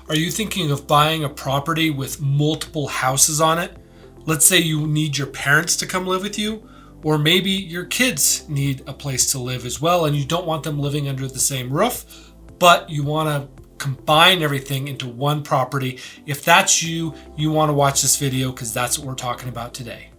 Are you thinking of buying a property with multiple houses on it? Let's say you need your parents to come live with you, or maybe your kids need a place to live as well and you don't want them living under the same roof, but you want to combine everything into one property. If that's you, you want to watch this video because that's what we're talking about today.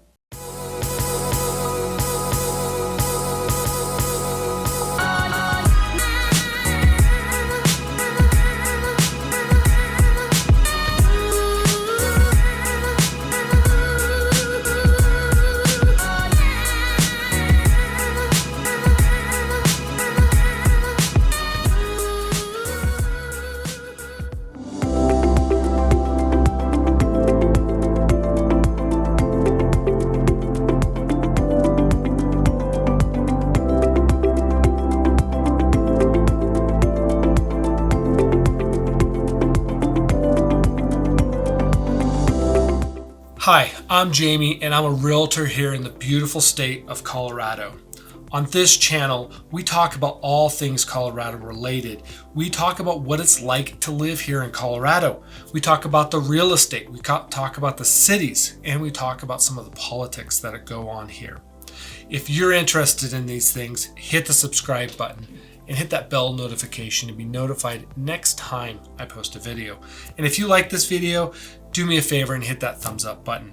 Hi, I'm Jamie and I'm a realtor here in the beautiful state of Colorado. On this channel, we talk about all things Colorado related. We talk about what it's like to live here in Colorado. We talk about the real estate, we talk about the cities, and we talk about some of the politics that go on here. If you're interested in these things, hit the subscribe button and hit that bell notification to be notified next time I post a video. And if you like this video, do me a favor and hit that thumbs up button.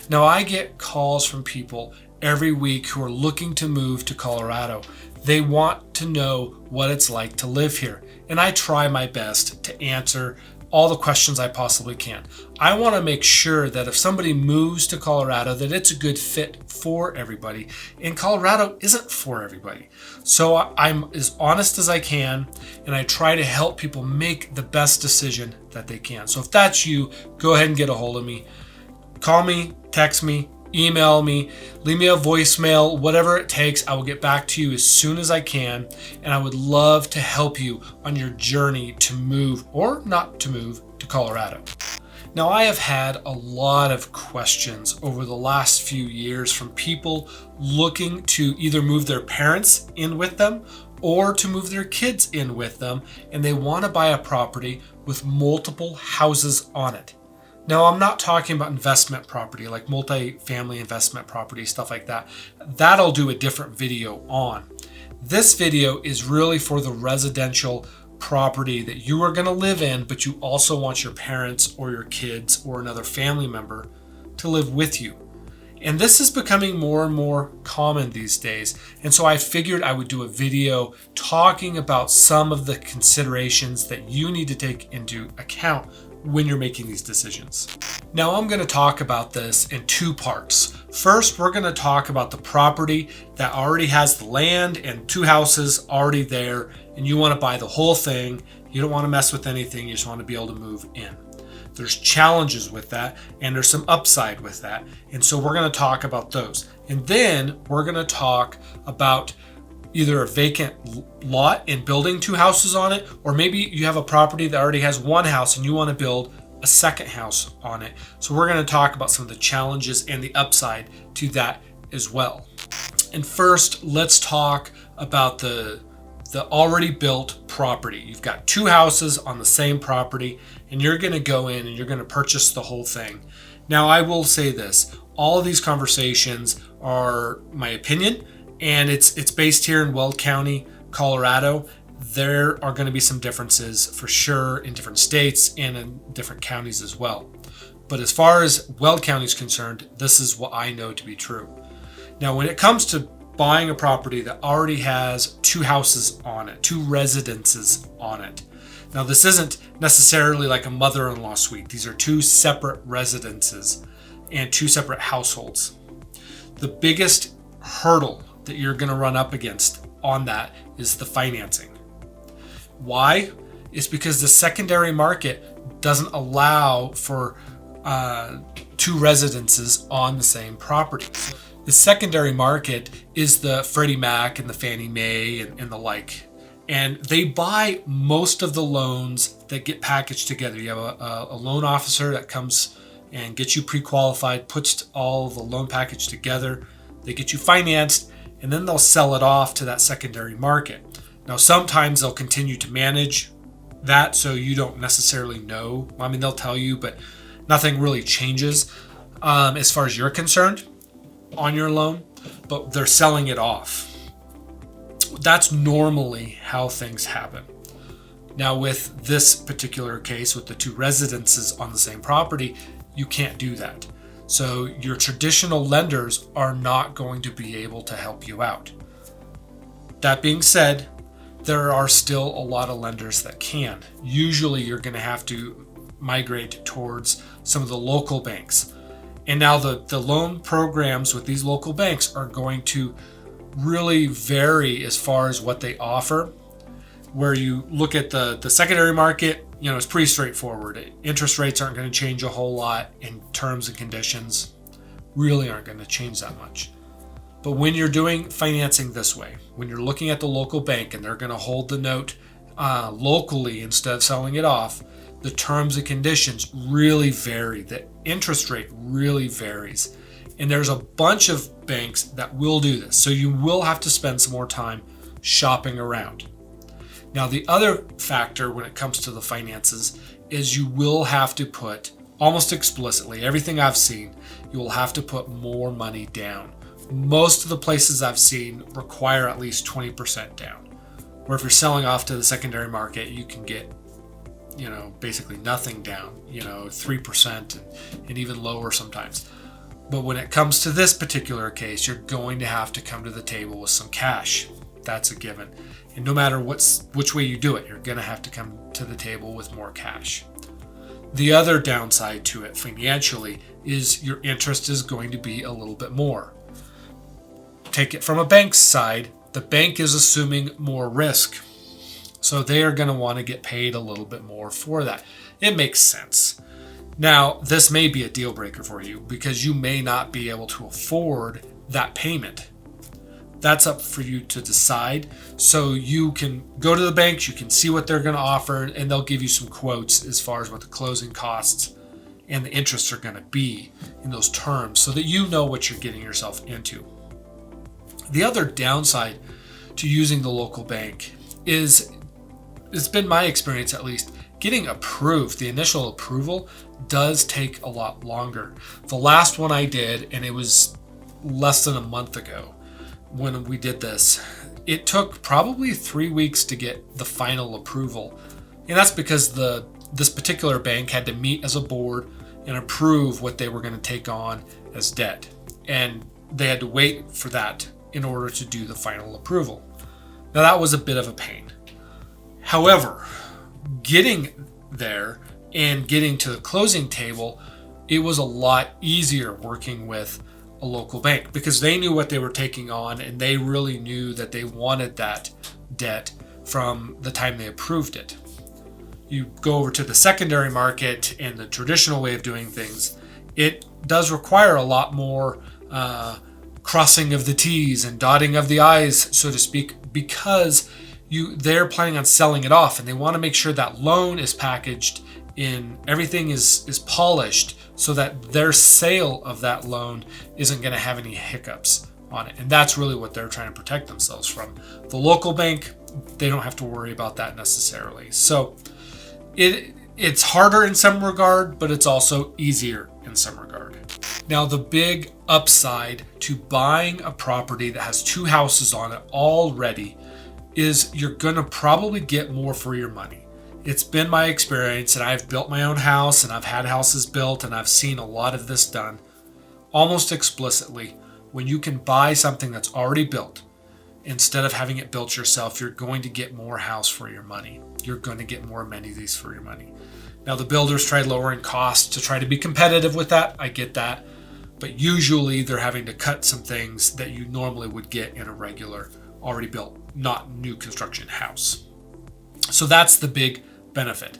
Now, I get calls from people every week who are looking to move to Colorado. They want to know what it's like to live here, and I try my best to answer all the questions I possibly can. I want to make sure that if somebody moves to Colorado, that it's a good fit for everybody, and Colorado isn't for everybody. So I'm as honest as I can, and I try to help people make the best decision that they can. So if that's you, go ahead and get a hold of me. Call me, text me, email me, leave me a voicemail, whatever it takes. I will get back to you as soon as I can, and I would love to help you on your journey to move or not to move to Colorado. Now, I have had a lot of questions over the last few years from people looking to either move their parents in with them or to move their kids in with them, and they want to buy a property with multiple houses on it. Now, I'm not talking about investment property, like multi-family investment property, stuff like that. That'll do a different video on. This video is really for the residential property that you are going to live in, but you also want your parents or your kids or another family member to live with you. And this is becoming more and more common these days. And so I figured I would do a video talking about some of the considerations that you need to take into account when you're making these decisions. Now, I'm going to talk about this in two parts. First, we're going to talk about the property that already has the land and two houses already there, and you want to buy the whole thing. You don't want to mess with anything. You just want to be able to move in. There's challenges with that, and there's some upside with that. And so we're going to talk about those. And then we're going to talk about either a vacant lot and building two houses on it, or maybe you have a property that already has one house and you want to build a second house on it. So we're going to talk about some of the challenges and the upside to that as well. And first, let's talk about the already built property. You've got two houses on the same property, and you're going to go in and you're going to purchase the whole thing. Now, I will say this, all of these conversations are my opinion, and it's based here in Weld County, Colorado. There are going to be some differences for sure in different states and in different counties as well. But as far as Weld County is concerned, this is what I know to be true. Now, when it comes to buying a property that already has two houses on it, two residences on it. Now, this isn't necessarily like a mother-in-law suite. These are two separate residences and two separate households. The biggest hurdle that you're going to run up against on that is the financing. Why? It's because the secondary market doesn't allow for two residences on the same property. The secondary market is the Freddie Mac and the Fannie Mae and the like. And they buy most of the loans that get packaged together. You have a loan officer that comes and gets you pre-qualified, puts all the loan package together. They get you financed, and then they'll sell it off to that secondary market. Now, sometimes they'll continue to manage that, so you don't necessarily know. I mean, they'll tell you, but nothing really changes as far as you're concerned on your loan, but they're selling it off. That's normally how things happen. Now, with this particular case, with the two residences on the same property, you can't do that. So your traditional lenders are not going to be able to help you out. That being said, there are still a lot of lenders that can. Usually you're going to have to migrate towards some of the local banks. And now the loan programs with these local banks are going to really vary as far as what they offer. Where you look at the secondary market, it's pretty straightforward. Interest rates aren't going to change a whole lot, and terms and conditions really aren't going to change that much. But when you're doing financing this way, when you're looking at the local bank and they're going to hold the note locally instead of selling it off, the terms and conditions really vary. The interest rate really varies. And there's a bunch of banks that will do this. So you will have to spend some more time shopping around. Now, the other factor when it comes to the finances is you will have to put, almost explicitly, everything I've seen, you will have to put more money down. Most of the places I've seen require at least 20% down. Where if you're selling off to the secondary market, you can get, basically nothing down, 3% and even lower sometimes. But when it comes to this particular case, you're going to have to come to the table with some cash. That's a given. And no matter which way you do it, you're going to have to come to the table with more cash. The other downside to it financially is your interest is going to be a little bit more. Take it from a bank's side, the bank is assuming more risk. So they are going to want to get paid a little bit more for that. It makes sense. Now, this may be a deal breaker for you because you may not be able to afford that payment. That's up for you to decide. So you can go to the banks, you can see what they're going to offer, and they'll give you some quotes as far as what the closing costs and the interests are going to be in those terms so that you know what you're getting yourself into. The other downside to using the local bank is, it's been my experience at least, getting approved. The initial approval does take a lot longer. The last one I did, and it was less than a month ago when we did this, it took probably 3 weeks to get the final approval. And that's because this particular bank had to meet as a board and approve what they were going to take on as debt. And they had to wait for that in order to do the final approval. Now that was a bit of a pain. However, getting there and getting to the closing table, it was a lot easier working with a local bank because they knew what they were taking on and they really knew that they wanted that debt from the time they approved it. You go over to the secondary market and the traditional way of doing things, it does require a lot more crossing of the T's and dotting of the I's, so to speak, because they're planning on selling it off and they want to make sure that loan is packaged in, everything is polished so that their sale of that loan isn't going to have any hiccups on it. And that's really what they're trying to protect themselves from. The local bank, they don't have to worry about that necessarily. So it's harder in some regard, but it's also easier in some regard. Now, the big upside to buying a property that has two houses on it already is you're going to probably get more for your money. It's been my experience, and I've built my own house and I've had houses built and I've seen a lot of this done almost explicitly. When you can buy something that's already built, instead of having it built yourself, you're going to get more house for your money. You're going to get more amenities for your money. Now, the builders try lowering costs to try to be competitive with that. I get that. But usually they're having to cut some things that you normally would get in a regular, already built, not new construction house. So that's the big benefit.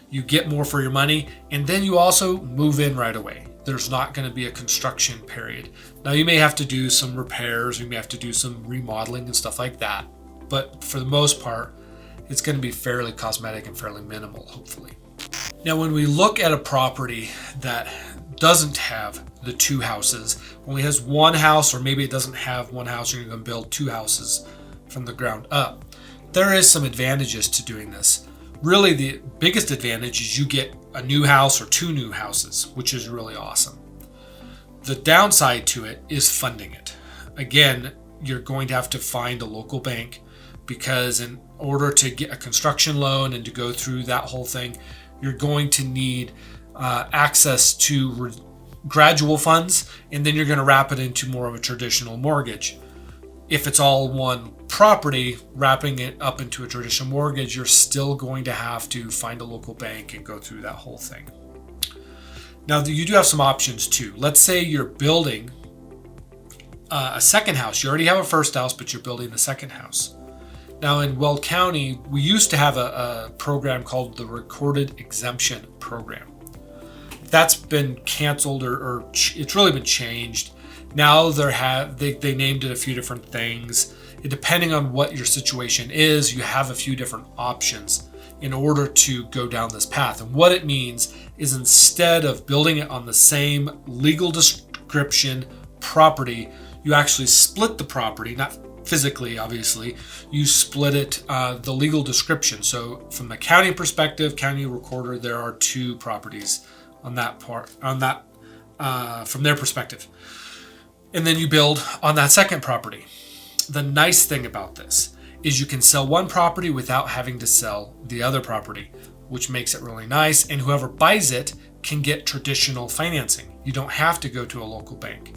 You get more for your money, and then you also move in right away. There's not going to be a construction period. Now, you may have to do some repairs, you may have to do some remodeling and stuff like that, but for the most part, it's going to be fairly cosmetic and fairly minimal, hopefully. Now, when we look at a property that doesn't have the two houses, only has one house, or maybe it doesn't have one house, you're going to build two houses from the ground up, there is some advantages to doing this. Really, the biggest advantage is you get a new house or 2 new houses, which is really awesome. The downside to it is funding it. Again, you're going to have to find a local bank, because in order to get a construction loan and to go through that whole thing, you're going to need access to gradual funds, and then you're going to wrap it into more of a traditional mortgage. If it's all one property, wrapping it up into a traditional mortgage, you're still going to have to find a local bank and go through that whole thing. Now, you do have some options too. Let's say you're building a second house. You already have a first house, but you're building the second house. Now, in Weld County, we used to have a program called the Recorded Exemption Program. That's been canceled, or it's really been changed. Now they named it a few different things. Depending on what your situation is, you have a few different options in order to go down this path. And what it means is, instead of building it on the same legal description property, you actually split the property, not physically, obviously. You split it, the legal description. So from the county perspective, county recorder, there are 2 properties on that part, from their perspective. And then you build on that second property. The nice thing about this is you can sell one property without having to sell the other property, which makes it really nice. And whoever buys it can get traditional financing. You don't have to go to a local bank.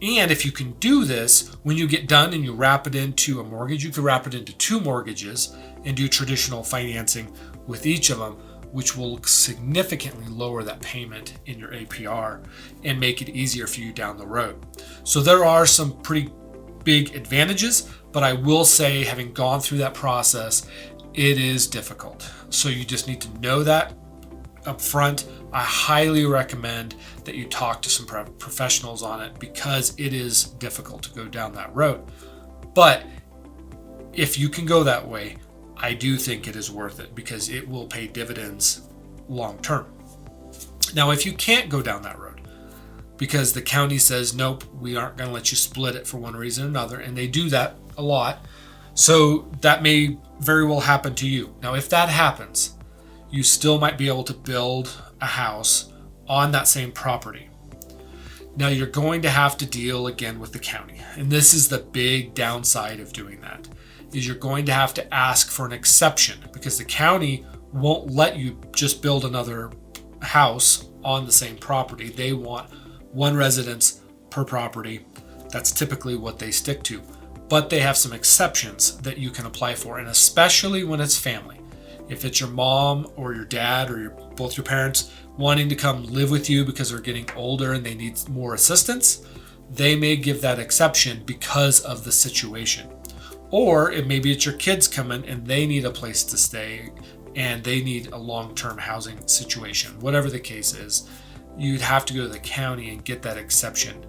And if you can do this, when you get done and you wrap it into a mortgage, you can wrap it into 2 mortgages and do traditional financing with each of them, which will significantly lower that payment in your APR and make it easier for you down the road. So there are some pretty big advantages, but I will say, having gone through that process, it is difficult. So you just need to know that up front. I highly recommend that you talk to some professionals on it, because it is difficult to go down that road. But if you can go that way, I do think it is worth it, because it will pay dividends long term. Now, if you can't go down that road because the county says, nope, we aren't going to let you split it for one reason or another, and they do that a lot, so that may very well happen to you. Now, if that happens, you still might be able to build a house on that same property. Now, you're going to have to deal again with the county, and this is the big downside of doing that, is you're going to have to ask for an exception, because the county won't let you just build another house on the same property. They want 1 residence per property. That's typically what they stick to. But they have some exceptions that you can apply for, and especially when it's family. If it's your mom or your dad or both your parents wanting to come live with you because they're getting older and they need more assistance, they may give that exception because of the situation. Or maybe it's your kids coming and they need a place to stay and they need a long-term housing situation. Whatever the case is, you'd have to go to the county and get that exception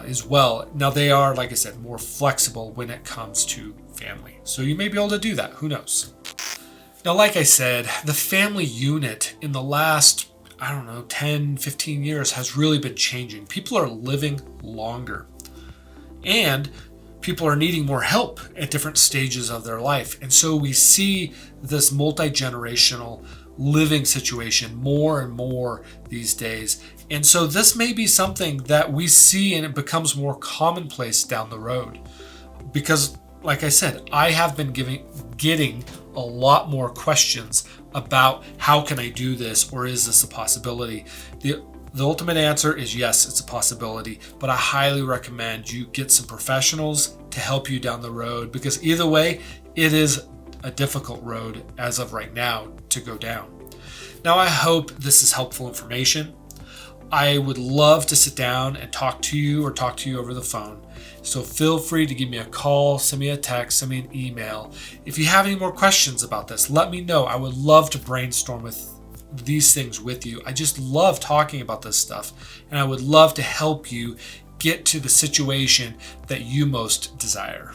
as well. Now, they are, like I said, more flexible when it comes to family. So you may be able to do that. Who knows? Now, like I said, the family unit in the last, 10, 15 years has really been changing. People are living longer, and people are needing more help at different stages of their life. And so we see this multi-generational living situation more and more these days. And so this may be something that we see, and it becomes more commonplace down the road. Because, like I said, I have been getting a lot more questions about how can I do this, or is this a possibility? The ultimate answer is yes, it's a possibility, but I highly recommend you get some professionals to help you down the road, because either way, it is a difficult road as of right now to go down. Now, I hope this is helpful information. I would love to sit down and talk to you over the phone. So feel free to give me a call, send me a text, send me an email. If you have any more questions about this, let me know. I would love to brainstorm with these things with you. I just love talking about this stuff, and I would love to help you get to the situation that you most desire.